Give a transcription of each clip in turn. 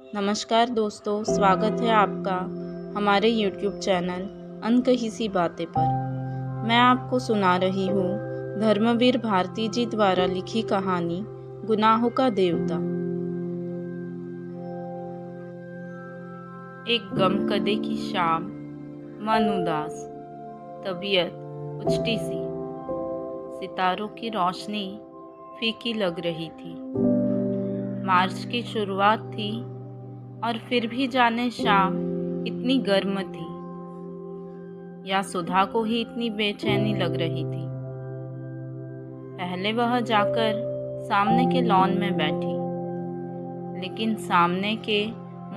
नमस्कार दोस्तों, स्वागत है आपका हमारे YouTube चैनल अनकही सी बातें पर। मैं आपको सुना रही हूँ धर्मवीर भारती जी द्वारा लिखी कहानी गुनाहों का देवता। एक गमकदे की शाम, मन उदास, तबीयत उचटी सी, सितारों की रोशनी फीकी लग रही थी। मार्च की शुरुआत थी और फिर भी जाने शाम इतनी गर्म थी या सुधा को ही इतनी बेचैनी लग रही थी। पहले वह जाकर सामने के लॉन में बैठी, लेकिन सामने के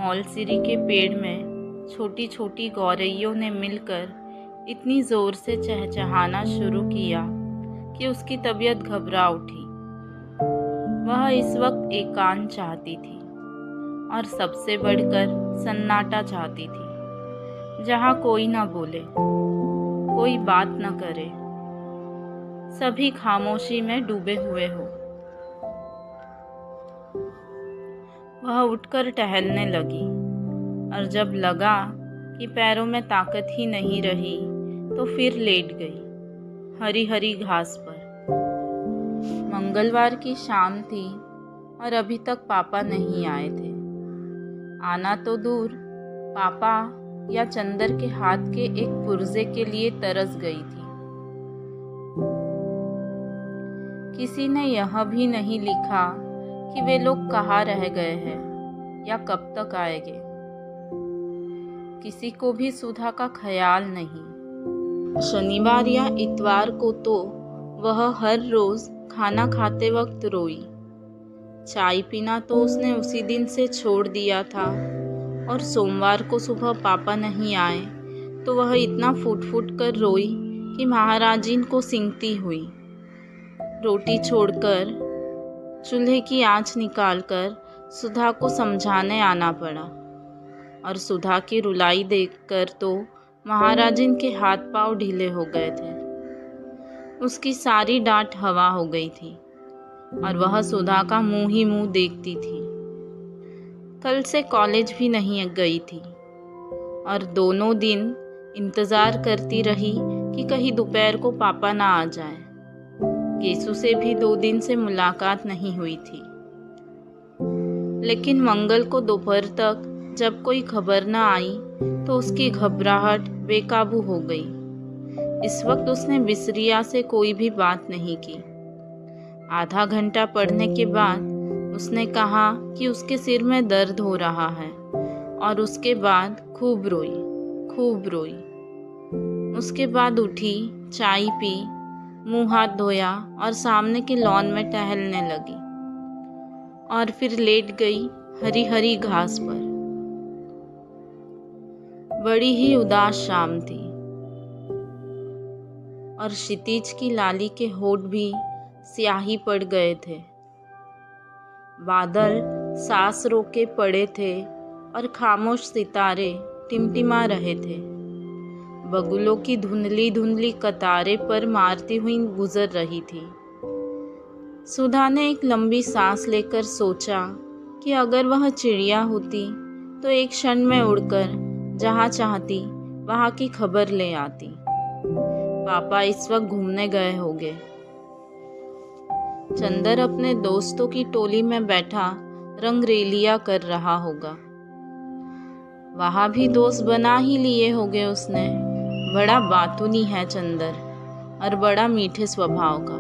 मौलसिरी के पेड़ में छोटी छोटी गौरैयों ने मिलकर इतनी जोर से चहचहाना शुरू किया कि उसकी तबीयत घबरा उठी। वह इस वक्त एकांत चाहती थी और सबसे बढ़कर सन्नाटा चाहती थी, जहाँ कोई ना बोले, कोई बात न करे, सभी खामोशी में डूबे हुए हो। वह उठकर टहलने लगी और जब लगा कि पैरों में ताकत ही नहीं रही तो फिर लेट गई हरी हरी घास पर। मंगलवार की शाम थी और अभी तक पापा नहीं आए थे। आना तो दूर, पापा या चंदर के हाथ के एक पुर्जे के लिए तरस गई थी। किसी ने यह भी नहीं लिखा कि वे लोग कहाँ रह गए हैं या कब तक आएंगे। किसी को भी सुधा का ख्याल नहीं। शनिवार या इतवार को तो वह हर रोज खाना खाते वक्त रोई। चाय पीना तो उसने उसी दिन से छोड़ दिया था और सोमवार को सुबह पापा नहीं आए तो वह इतना फूट फूट कर रोई कि महाराजिन को सिंगती हुई। रोटी छोड़कर चूल्हे की आंच निकालकर सुधा को समझाने आना पड़ा और सुधा की रुलाई देखकर तो महाराजिन के हाथ पांव ढीले हो गए थे। उसकी सारी डांट हवा हो गई थी और वह सुधा का मुंह ही मुंह देखती थी। कल से कॉलेज भी नहीं गई थी और दोनों दिन इंतज़ार करती रही कि कहीं दोपहर को पापा ना आ जाए। केसु से भी 2 दिन से मुलाकात नहीं हुई थी, लेकिन मंगल को दोपहर तक जब कोई खबर न आई तो उसकी घबराहट बेकाबू हो गई। इस वक्त उसने विसरिया से कोई भी बात नहीं की। आधा घंटा पढ़ने के बाद उसने कहा कि उसके सिर में दर्द हो रहा है और उसके बाद खूब रोई। उसके बाद उठी, चाय पी, मुंह हाथ धोया और सामने के लॉन में टहलने लगी और फिर लेट गई हरी हरी घास पर। बड़ी ही उदास शाम थी और क्षितिज की लाली के होठ भी स्याही पड़ गए थे। बादल सांस रोके पड़े थे और खामोश सितारे टिमटिमा रहे थे। बगुलों की धुंधली धुंधली कतारें पर मारती हुई गुजर रही थी। सुधा ने एक लंबी सांस लेकर सोचा कि अगर वह चिड़िया होती तो एक क्षण में उड़कर जहाँ चाहती वहाँ की खबर ले आती। पापा इस वक्त घूमने गए होंगे। चंदर अपने दोस्तों की टोली में बैठा रंगरेलिया कर रहा होगा। वहाँ भी दोस्त बना ही लिए होंगे उसने। बड़ा बातूनी है चंदर और बड़ा मीठे स्वभाव का।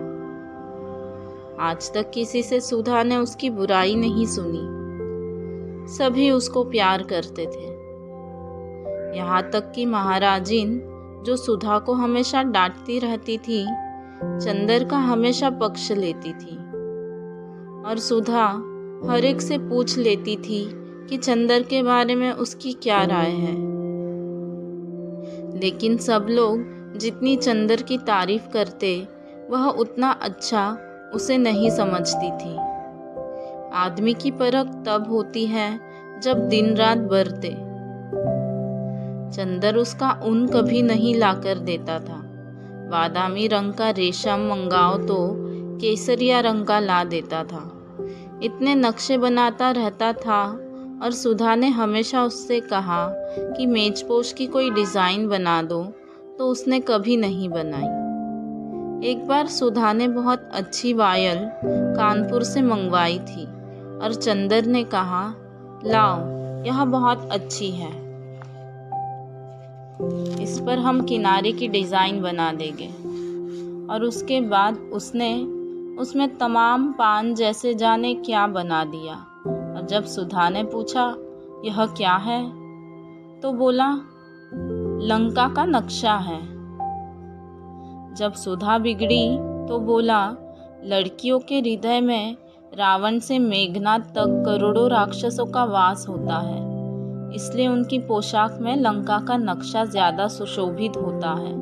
आज तक किसी से सुधा ने उसकी बुराई नहीं सुनी। सभी उसको प्यार करते थे, यहाँ तक कि महाराजिन जो सुधा को हमेशा डांटती रहती थी, चंदर का हमेशा पक्ष लेती थी और सुधा हर एक से पूछ लेती थी कि चंदर के बारे में उसकी क्या राय है। लेकिन सब लोग जितनी चंदर की तारीफ करते वह उतना अच्छा उसे नहीं समझती थी। आदमी की परख तब होती है जब दिन रात बरते। चंदर उसका ऊन कभी नहीं लाकर देता था। बादामी रंग का रेशम मंगाओ तो केसरिया रंग का ला देता था। इतने नक्शे बनाता रहता था और सुधा ने हमेशा उससे कहा कि मेजपोश की कोई डिज़ाइन बना दो, तो उसने कभी नहीं बनाई। एक बार सुधा ने बहुत अच्छी वायल कानपुर से मंगवाई थी और चंदर ने कहा, लाओ, यह बहुत अच्छी है, इस पर हम किनारे की डिज़ाइन बना देंगे। और उसके बाद उसने उसमें तमाम पान जैसे जाने क्या बना दिया। और जब सुधा ने पूछा, यह क्या है, तो बोला, लंका का नक्शा है। जब सुधा बिगड़ी तो बोला, लड़कियों के हृदय में रावण से मेघनाथ तक करोड़ों राक्षसों का वास होता है, इसलिए उनकी पोशाक में लंका का नक्शा ज्यादा सुशोभित होता है।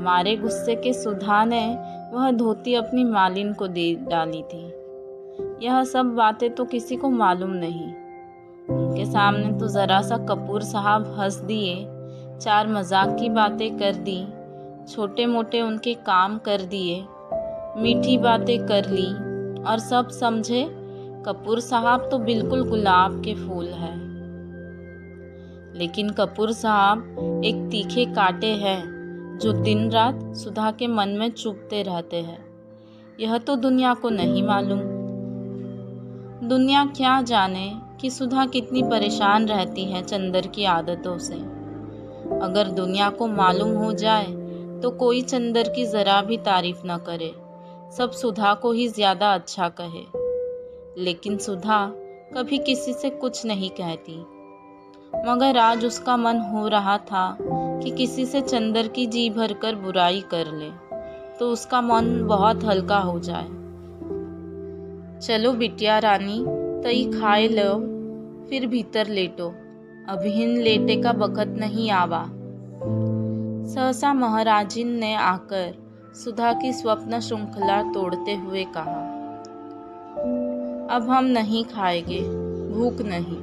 मारे गुस्से के सुधा ने वह धोती अपनी मालिन को दे डाली थी। यह सब बातें तो किसी को मालूम नहीं। उनके सामने तो जरा सा कपूर साहब हंस दिए, 4 मजाक की बातें कर दी, छोटे मोटे उनके काम कर दिए, मीठी बातें कर ली और सब समझे कपूर साहब तो बिल्कुल गुलाब के फूल है। लेकिन कपूर साहब एक तीखे कांटे हैं जो दिन रात सुधा के मन में चुभते रहते हैं। यह तो दुनिया को नहीं मालूम। दुनिया क्या जाने कि सुधा कितनी परेशान रहती है चंदर की आदतों से। अगर दुनिया को मालूम हो जाए तो कोई चंदर की जरा भी तारीफ न करे, सब सुधा को ही ज्यादा अच्छा कहे। लेकिन सुधा कभी किसी से कुछ नहीं कहती, मगर आज उसका मन हो रहा था कि किसी से चंदर की जी भरकर बुराई कर ले तो उसका मन बहुत हल्का हो जाए। चलो बिटिया रानी, तई खाए लो, फिर भीतर लेटो, अभिहिन लेटे का बखत नहीं आवा। सहसा महाराजिन ने आकर सुधा की स्वप्न श्रृंखला तोड़ते हुए कहा, अब हम नहीं खाएंगे, भूख नहीं।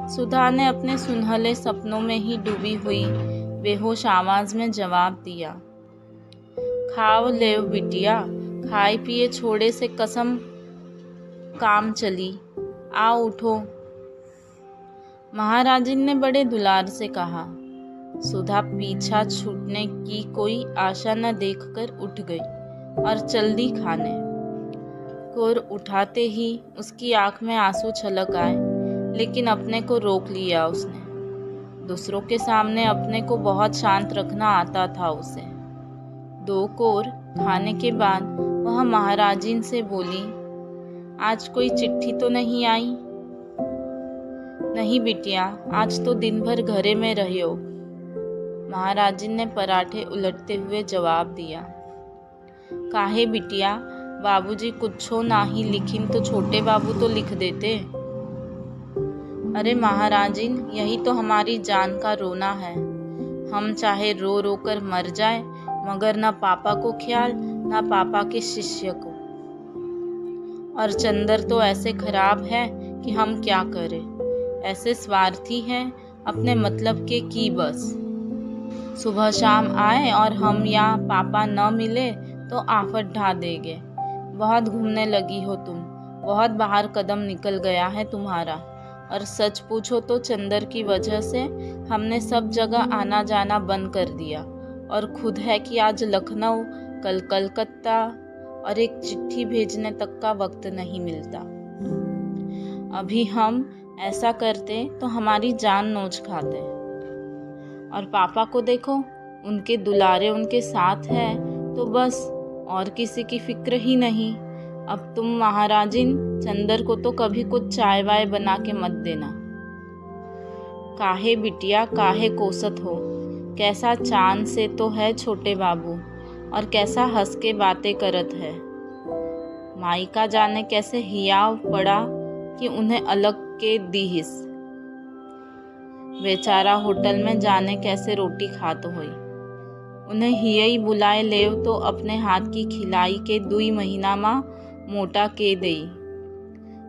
सुधा ने अपने सुनहले सपनों में ही डूबी हुई बेहोश आवाज में जवाब दिया, खाओ ले बिटिया, खाए पिए छोड़े से कसम काम चली, आओ उठो। महाराजिन ने बड़े दुलार से कहा। सुधा पीछा छूटने की कोई आशा न देखकर उठ गई और चल दी खाने। कोर उठाते ही उसकी आंख में आंसू छलक आए, लेकिन अपने को रोक लिया उसने। दूसरों के सामने अपने को बहुत शांत रखना आता था उसे। 2 कोर खाने के बाद वह महाराजिन से बोली, आज कोई चिट्ठी तो नहीं आई? नहीं बिटिया, आज तो दिन भर घरे में रहियो। महाराजिन ने पराठे उलटते हुए जवाब दिया। काहे बिटिया, बाबूजी कुछो नाही लिखिन तो छोटे बाबू तो लिख देते। अरे महाराजिन, यही तो हमारी जान का रोना है। हम चाहे रो रो कर मर जाए, मगर ना पापा को ख्याल ना पापा के शिष्य को। और चंदर तो ऐसे खराब है कि हम क्या करें। ऐसे स्वार्थी हैं, अपने मतलब के की बस। सुबह शाम आए और हम या पापा न मिले तो आफत ढा देंगे। बहुत घूमने लगी हो तुम, बहुत बाहर कदम निकल गया है तुम्हारा। और सच पूछो तो चंदर की वजह से हमने सब जगह आना जाना बंद कर दिया, और खुद है कि आज लखनऊ, कल कलकत्ता, और एक चिट्ठी भेजने तक का वक्त नहीं मिलता। अभी हम ऐसा करते तो हमारी जान नोच खाते। और पापा को देखो, उनके दुलारे उनके साथ है तो बस, और किसी की फिक्र ही नहीं। अब तुम महाराजिन, चंदर को तो कभी कुछ चाय वाय बना के मत देना। काहे बिटिया, काहे कोसत हो? कैसा चांद से तो है छोटे बाबू, और कैसा हंस के बातें करत है। माई का जाने कैसे हियाव पड़ा कि उन्हें अलग के दीहिस। बेचारा होटल में जाने कैसे रोटी खात होई। उन्हें हियई बुलाए लेव तो अपने हाथ की खिलाई के 2 महीना माँ मोटा के दई।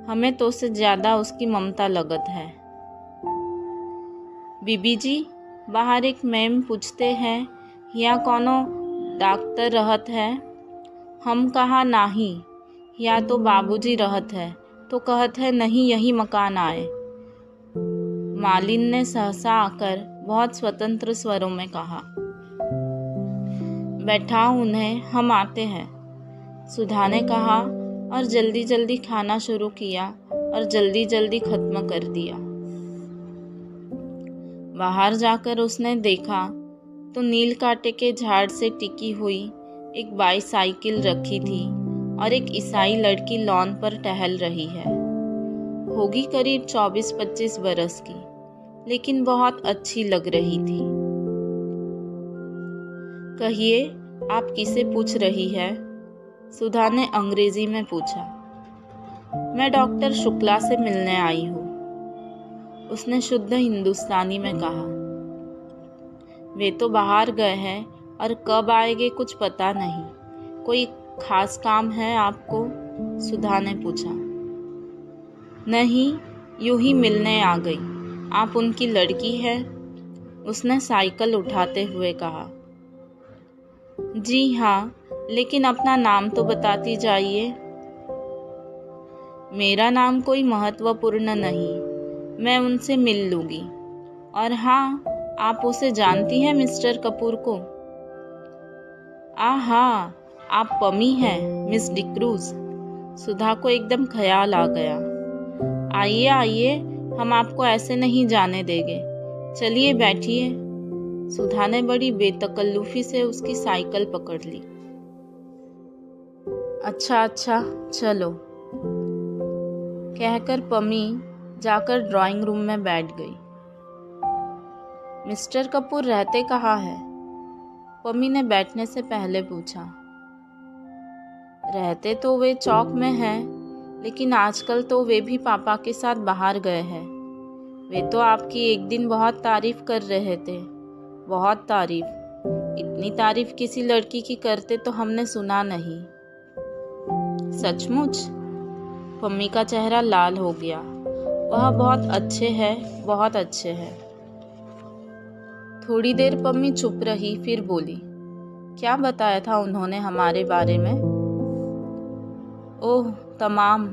हमें तो से ज्यादा उसकी ममता लगत है। बीबी जी, बाहर एक मैम पूछते हैं, यहाँ कौनो डॉक्टर रहत है? हम कहा नाही, या तो बाबूजी रहत है, तो कहत है नहीं, यही मकान आए। मालिन ने सहसा आकर बहुत स्वतंत्र स्वरों में कहा। बैठाओ उन्हें, हम आते हैं, सुधा ने कहा और जल्दी जल्दी खाना शुरू किया और जल्दी जल्दी खत्म कर दिया। बाहर जाकर उसने देखा तो नील कांटे के झाड़ से टिकी हुई एक बाईसाइकिल रखी थी और एक ईसाई लड़की लॉन पर टहल रही है। होगी करीब 24-25 बरस की, लेकिन बहुत अच्छी लग रही थी। कहिए, आप किसे पूछ रही है? सुधा ने अंग्रेजी में पूछा। मैं डॉक्टर शुक्ला से मिलने आई हूँ, उसने शुद्ध हिंदुस्तानी में कहा। वे तो बाहर गए हैं और कब आएंगे कुछ पता नहीं। कोई खास काम है आपको? सुधा ने पूछा। नहीं, यूं ही मिलने आ गई। आप उनकी लड़की है? उसने साइकिल उठाते हुए कहा। जी हाँ, लेकिन अपना नाम तो बताती जाइए। मेरा नाम कोई महत्वपूर्ण नहीं, मैं उनसे मिल लूंगी। और हाँ, आप उसे जानती हैं, मिस्टर कपूर को? हाँ, आप पमी हैं, मिस डिक्रूज। सुधा को एकदम ख्याल आ गया। आइए आइए, हम आपको ऐसे नहीं जाने देंगे। चलिए बैठिए। सुधा ने बड़ी बेतकल्लुफी से उसकी साइकिल पकड़ ली। अच्छा चलो, कहकर पमी जाकर ड्राइंग रूम में बैठ गई। मिस्टर कपूर रहते कहाँ है? पमी ने बैठने से पहले पूछा। रहते तो वे चौक में हैं, लेकिन आजकल तो वे भी पापा के साथ बाहर गए हैं। वे तो आपकी एक दिन बहुत तारीफ कर रहे थे, बहुत तारीफ। इतनी तारीफ किसी लड़की की करते तो हमने सुना नहीं। सचमुच? पम्मी का चेहरा लाल हो गया। वह बहुत अच्छे हैं, बहुत अच्छे हैं। थोड़ी देर पम्मी चुप रही, फिर बोली। क्या बताया था उन्होंने हमारे बारे में? ओह, तमाम।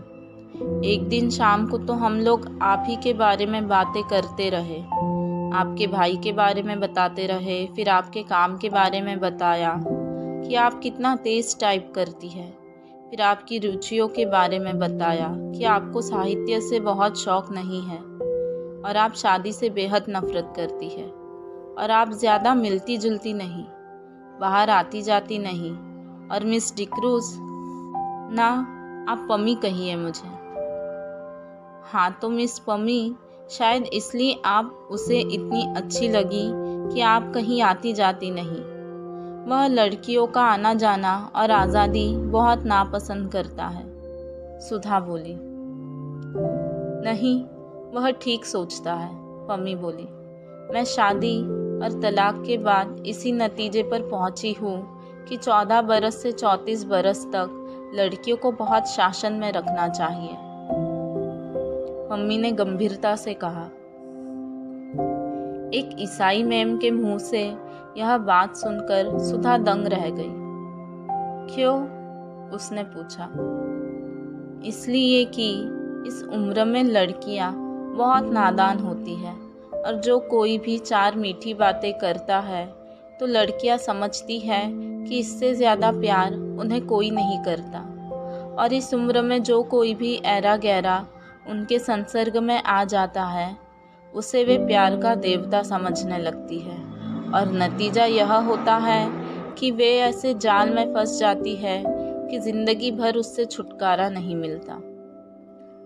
एक दिन शाम को तो हम लोग आप ही के बारे में बातें करते रहे। आपके भाई के बारे में बताते रहे, फिर आपके काम के बारे में बताया कि आप कितना तेज टाइप करती है। फिर आपकी रुचियों के बारे में बताया कि आपको साहित्य से बहुत शौक नहीं है और आप शादी से बेहद नफरत करती है और आप ज़्यादा मिलती जुलती नहीं, बाहर आती जाती नहीं। और मिस डिक्रूज, ना, आप पमी कहिए मुझे। हाँ तो मिस पमी, शायद इसलिए आप उसे इतनी अच्छी लगी कि आप कहीं आती जाती नहीं। वह लड़कियों का आना जाना और आज़ादी बहुत नापसंद करता है। सुधा बोली। नहीं, वह ठीक सोचता है, पमी बोली। मैं शादी और तलाक के बाद इसी नतीजे पर पहुंची हूँ कि 14 बरस से 34 बरस तक लड़कियों को बहुत शासन में रखना चाहिए। मम्मी ने गंभीरता से कहा। एक ईसाई मैम के मुंह से यह बात सुनकर सुधा दंग रह गई। क्यों? उसने पूछा। इसलिए कि इस उम्र में लड़कियां बहुत नादान होती है और जो कोई भी 4 मीठी बातें करता है तो लड़कियां समझती है कि इससे ज़्यादा प्यार उन्हें कोई नहीं करता। और इस उम्र में जो कोई भी ऐरा गहरा उनके संसर्ग में आ जाता है उसे वे प्यार का देवता समझने लगती है और नतीजा यह होता है कि वे ऐसे जाल में फंस जाती है कि ज़िंदगी भर उससे छुटकारा नहीं मिलता।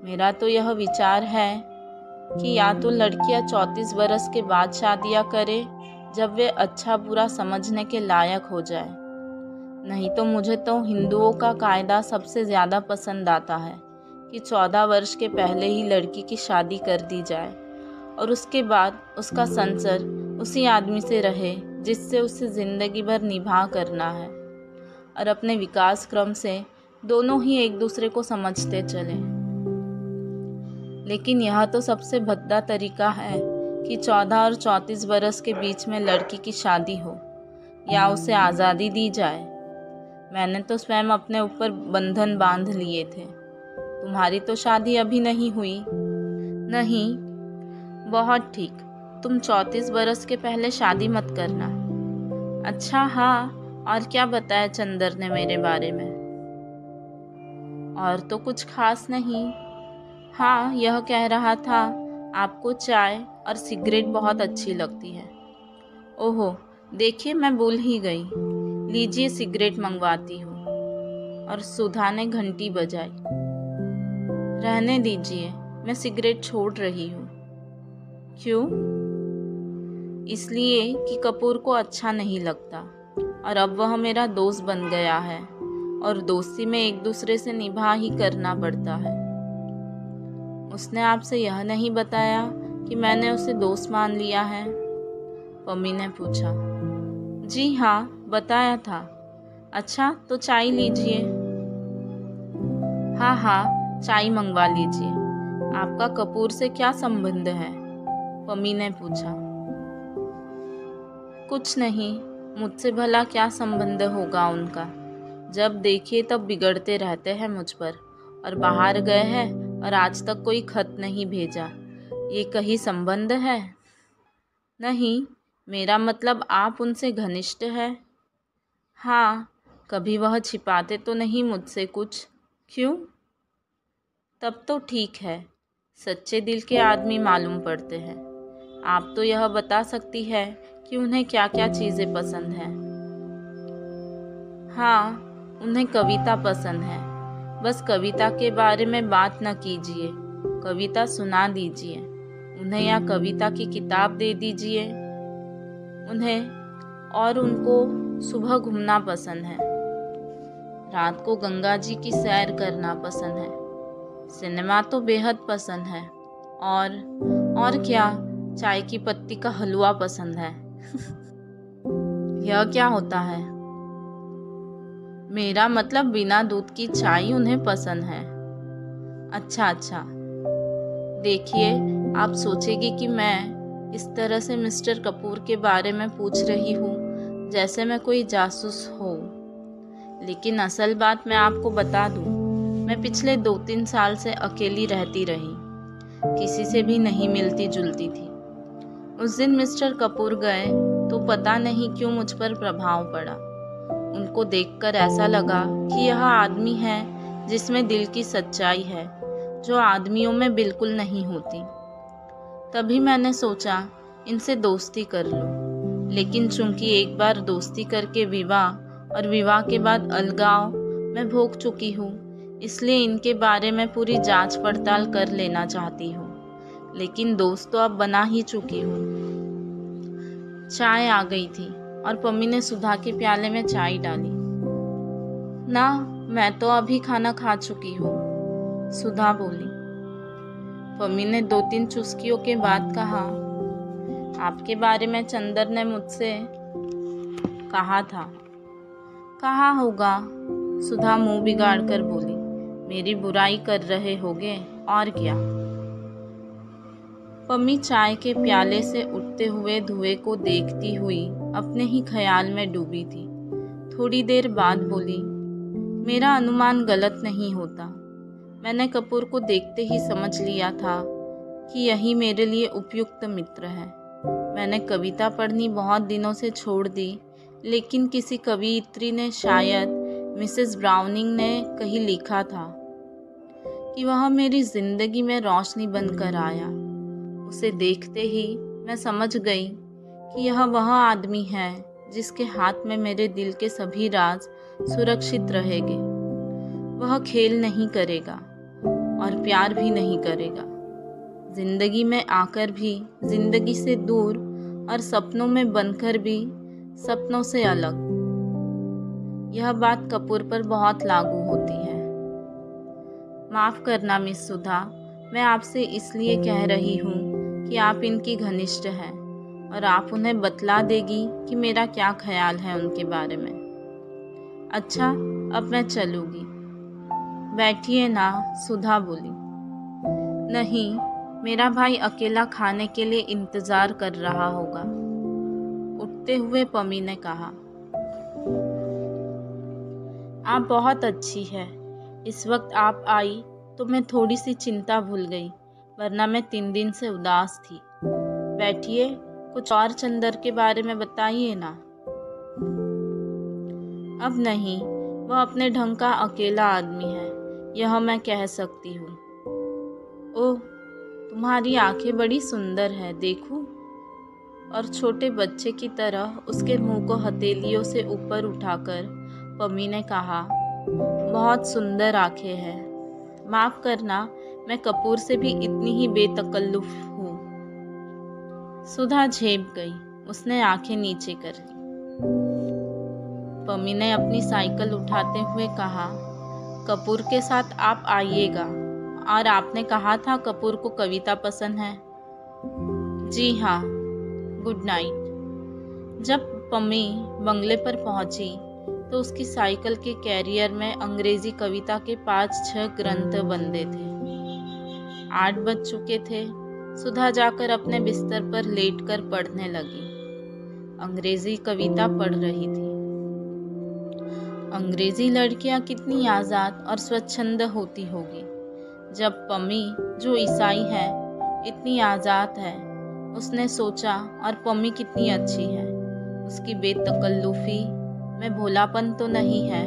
मेरा तो यह विचार है कि या तो लड़कियां 34 बरस के बाद शादियां करे जब वे अच्छा बुरा समझने के लायक हो जाए। नहीं तो मुझे तो हिंदुओं का कायदा सबसे ज़्यादा पसंद आता है कि 14 वर्ष के पहले ही लड़की की शादी कर दी जाए और उसके बाद उसका संसर्ग उसी आदमी से रहे जिससे उसे ज़िंदगी भर निभा करना है और अपने विकास क्रम से दोनों ही एक दूसरे को समझते चले। लेकिन यह तो सबसे भद्दा तरीका है कि 14 और 34 बरस के बीच में लड़की की शादी हो या उसे आज़ादी दी जाए। मैंने तो स्वयं अपने ऊपर बंधन बांध लिए थे। तुम्हारी तो शादी अभी नहीं हुई। नहीं, बहुत ठीक। तुम 34 बरस के पहले शादी मत करना। अच्छा हाँ, और क्या बताया चंदर ने मेरे बारे में? और तो कुछ खास नहीं। हाँ, यह कह रहा था आपको चाय और सिगरेट बहुत अच्छी लगती है। ओहो, देखिए मैं भूल ही गई। लीजिए सिगरेट मंगवाती हूँ। और सुधा ने घंटी बजाई। रहने दीजिए, मैं सिगरेट छोड़ रही हूँ। क्यों? इसलिए कि कपूर को अच्छा नहीं लगता और अब वह मेरा दोस्त बन गया है और दोस्ती में एक दूसरे से निभा ही करना पड़ता है। उसने आपसे यह नहीं बताया कि मैंने उसे दोस्त मान लिया है? पम्मी ने पूछा। जी हाँ, बताया था। अच्छा तो चाय लीजिए। हाँ हाँ, चाय मंगवा लीजिए। आपका कपूर से क्या संबंध है? पम्मी ने पूछा। कुछ नहीं, मुझसे भला क्या संबंध होगा उनका? जब देखिए तब बिगड़ते रहते हैं मुझ पर, और बाहर गए हैं और आज तक कोई खत नहीं भेजा। ये कहीं संबंध है? नहीं, मेरा मतलब आप उनसे घनिष्ठ है? हाँ, कभी वह छिपाते तो नहीं मुझसे कुछ। क्यों? तब तो ठीक है, सच्चे दिल के आदमी मालूम पड़ते हैं। आप तो यह बता सकती है कि उन्हें क्या क्या चीज़ें पसंद हैं। हाँ, उन्हें कविता पसंद है। बस कविता के बारे में बात न कीजिए, कविता सुना दीजिए उन्हें, या कविता की किताब दे दीजिए उन्हें। और उनको सुबह घूमना पसंद है, रात को गंगा जी की सैर करना पसंद है, सिनेमा तो बेहद पसंद है, और क्या, चाय की पत्ती का हलवा पसंद है। यह क्या होता है? मेरा मतलब बिना दूध की चाय उन्हें पसंद है। अच्छा अच्छा, देखिए आप सोचेगी कि मैं इस तरह से मिस्टर कपूर के बारे में पूछ रही हूँ जैसे मैं कोई जासूस हो, लेकिन असल बात मैं आपको बता दूँ, मैं पिछले 2-3 साल से अकेली रहती रही, किसी से भी नहीं मिलती जुलती थी। उस दिन मिस्टर कपूर गए तो पता नहीं क्यों मुझ पर प्रभाव पड़ा। उनको देखकर ऐसा लगा कि यह आदमी है जिसमें दिल की सच्चाई है, जो आदमियों में बिल्कुल नहीं होती। तभी मैंने सोचा इनसे दोस्ती कर लूं, लेकिन चूंकि एक बार दोस्ती करके विवाह और विवाह के बाद अलगाव मैं भोग चुकी हूँ, इसलिए इनके बारे में पूरी जांच पड़ताल कर लेना चाहती हूँ। लेकिन दोस्त तो अब बना ही चुकी हूँ। चाय आ गई थी और पम्मी ने सुधा के प्याले में चाय डाली। ना, मैं तो अभी खाना खा चुकी हूँ, सुधा बोली। पम्मी ने 2-3 चुस्कियों के बाद कहा, आपके बारे में चंदर ने मुझसे कहा था। कहा होगा, सुधा मुंह बिगाड़ कर बोली। मेरी बुराई कर रहे होगे, और क्या। पम्मी चाय के प्याले से उठते हुए धुएं को देखती हुई अपने ही ख्याल में डूबी थी। थोड़ी देर बाद बोली, मेरा अनुमान गलत नहीं होता। मैंने कपूर को देखते ही समझ लिया था कि यही मेरे लिए उपयुक्त मित्र है। मैंने कविता पढ़नी बहुत दिनों से छोड़ दी, लेकिन किसी कवियत्री ने, शायद मिसेस ब्राउनिंग ने कहीं लिखा था कि वह मेरी जिंदगी में रोशनी बनकर आया। उसे देखते ही मैं समझ गई कि यह वह आदमी है जिसके हाथ में मेरे दिल के सभी राज सुरक्षित रहेंगे। वह खेल नहीं करेगा और प्यार भी नहीं करेगा। जिंदगी में आकर भी जिंदगी से दूर, और सपनों में बनकर भी सपनों से अलग। यह बात कपूर पर बहुत लागू होती है। माफ करना मिस सुधा, मैं आपसे इसलिए कह रही हूँ कि आप इनकी घनिष्ठ हैं और आप उन्हें बतला देगी कि मेरा क्या ख्याल है उनके बारे में। अच्छा, अब मैं चलूँगी। बैठिए ना, सुधा बोली। नहीं, मेरा भाई अकेला खाने के लिए इंतजार कर रहा होगा, उठते हुए पम्मी ने कहा। आप बहुत अच्छी है। इस वक्त आप आई तो मैं थोड़ी सी चिंता भूल गई, वरना मैं 3 दिन से उदास थी। बैठिए, कुछ और चंदर के बारे में बताइए ना। अब नहीं, वह अपने ढंग का अकेला आदमी है, यह मैं कह सकती हूँ। ओह, तुम्हारी आंखें बड़ी सुंदर है, देखूं? और छोटे बच्चे की तरह उसके मुंह को हथेलियों से ऊपर उठाकर पम्मी ने कहा, बहुत सुंदर आंखें हैं। माफ करना, मैं कपूर से भी इतनी ही बेतकल्लुफ हूँ। सुधा झेप गई, उसने आंखें नीचे कर ली। पम्मी ने अपनी साइकिल उठाते हुए कहा, कपूर के साथ आप आइएगा। और आपने कहा था कपूर को कविता पसंद है। जी हाँ, गुड नाइट। जब पम्मी बंगले पर पहुंची तो उसकी साइकिल के कैरियर में अंग्रेजी कविता के 5-6 ग्रंथ बंधे थे। 8 बज चुके थे। सुधा जाकर अपने बिस्तर पर लेटकर पढ़ने लगी। अंग्रेजी कविता पढ़ रही थी। अंग्रेजी लड़कियां कितनी आज़ाद और स्वच्छंद होती होगी, जब पम्मी, जो ईसाई है, इतनी आज़ाद है। उसने सोचा, और पम्मी कितनी अच्छी है। उसकी बेतकल्लुफी में भोलापन तो नहीं है,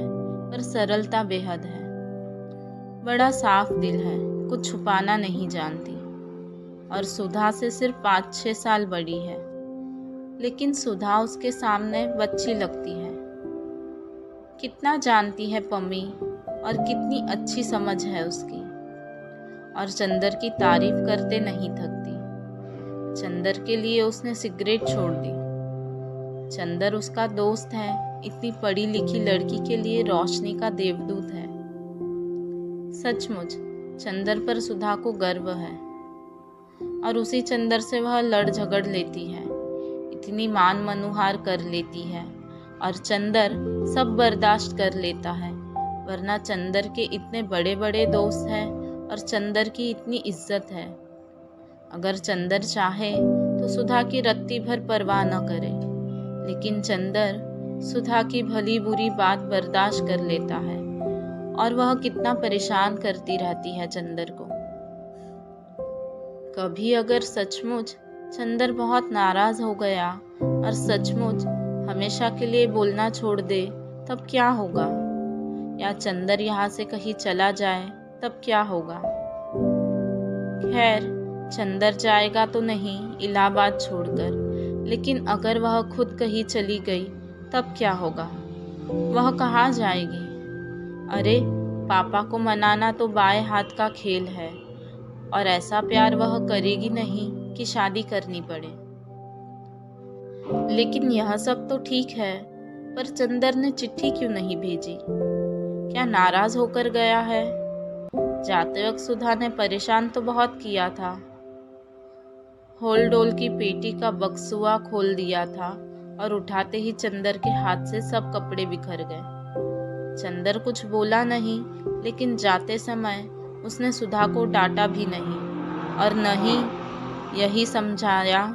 पर सरलता बेहद है। बड़ा साफ दिल है, कुछ छुपाना नहीं जानती। और सुधा से सिर्फ 5-6 साल बड़ी है, लेकिन सुधा उसके सामने बच्ची लगती है। कितना जानती है पम्मी, और कितनी अच्छी समझ है उसकी। और चंदर की तारीफ करते नहीं थकती। चंदर के लिए उसने सिगरेट छोड़ दी। चंदर उसका दोस्त है, इतनी पढ़ी लिखी लड़की के लिए रोशनी का देवदूत है। सचमुच चंदर पर सुधा को गर्व है, और उसी चंदर से वह लड़ झगड़ लेती है, इतनी मान मनुहार कर लेती है। और चंदर सब बर्दाश्त कर लेता है, वरना चंदर के इतने बड़े बड़े दोस्त हैं और चंदर की इतनी इज्जत है। अगर चंदर चाहे तो सुधा की रत्ती भर परवाह न करे, लेकिन चंदर सुधा की भली बुरी बात बर्दाश्त कर लेता है। और वह कितना परेशान करती रहती है चंदर को। कभी अगर सचमुच चंदर बहुत नाराज हो गया और सचमुच हमेशा के लिए बोलना छोड़ दे, तब क्या होगा? या चंदर यहाँ से कहीं चला जाए, तब क्या होगा? खैर, चंदर जाएगा तो नहीं इलाहाबाद छोड़कर, लेकिन अगर वह खुद कहीं चली गई, तब क्या होगा? वह कहाँ जाएगी? अरे, पापा को मनाना तो बाएं हाथ का खेल है, और ऐसा प्यार वह करेगी नहीं कि शादी करनी पड़े। लेकिन यह सब तो ठीक है, पर चंदर ने चिट्ठी क्यों नहीं भेजी? क्या नाराज होकर गया है? जाते वक्त सुधा ने परेशान तो बहुत किया था। होल डोल की पेटी का बक्सुआ खोल दिया था, और उठाते ही चंदर के हाथ से सब कपड़े बिखर गए। चंदर कुछ बोला नहीं, लेकिन जाते समय उसने सुधा को डांटा भी नहीं, और नहीं यही समझाया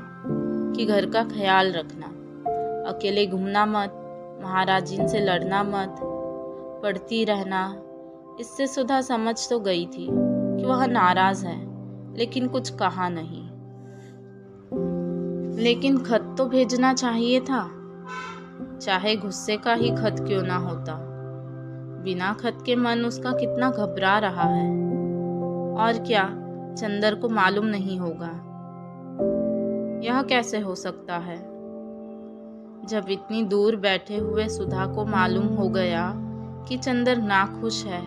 कि घर का ख्याल रखना, अकेले घूमना मत, महाराजिन से लड़ना मत, पढ़ती रहना। इससे सुधा समझ तो गई थी कि वह नाराज है, लेकिन कुछ कहा नहीं। लेकिन खत तो भेजना चाहिए था, चाहे गुस्से का ही खत क्यों ना होता। बिना खत के मन उसका कितना घबरा रहा है। और क्या चंदर को मालूम नहीं होगा? यह कैसे हो सकता है? जब इतनी दूर बैठे हुए सुधा को मालूम हो गया कि चंदर नाखुश है,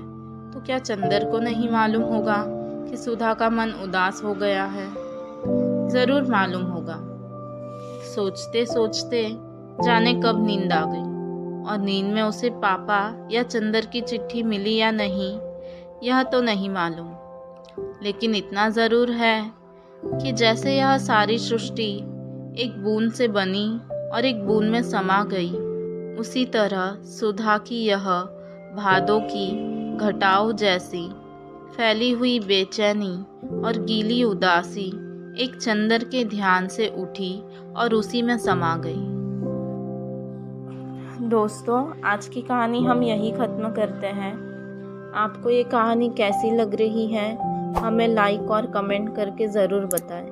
तो क्या चंदर को नहीं मालूम होगा कि सुधा का मन उदास हो गया है? जरूर मालूम होगा। सोचते सोचते जाने कब नींद आ गई, और नींद में उसे पापा या चंदर की चिट्ठी मिली या नहीं, यह तो नहीं मालूम। लेकिन इतना जरूर है कि जैसे यह सारी सृष्टि एक बूंद से बनी और एक बूंद में समा गई, उसी तरह सुधा की यह भादों की घटाओं जैसी फैली हुई बेचैनी और गीली उदासी एक चंदर के ध्यान से उठी और उसी में समा गई। दोस्तों, आज की कहानी हम यहीं ख़त्म करते हैं। आपको ये कहानी कैसी लग रही है, हमें लाइक और कमेंट करके ज़रूर बताएं।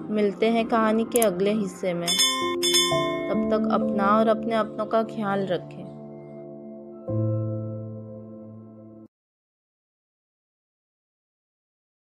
मिलते हैं कहानी के अगले हिस्से में। तब तक अपना और अपने अपनों का ख्याल रखें।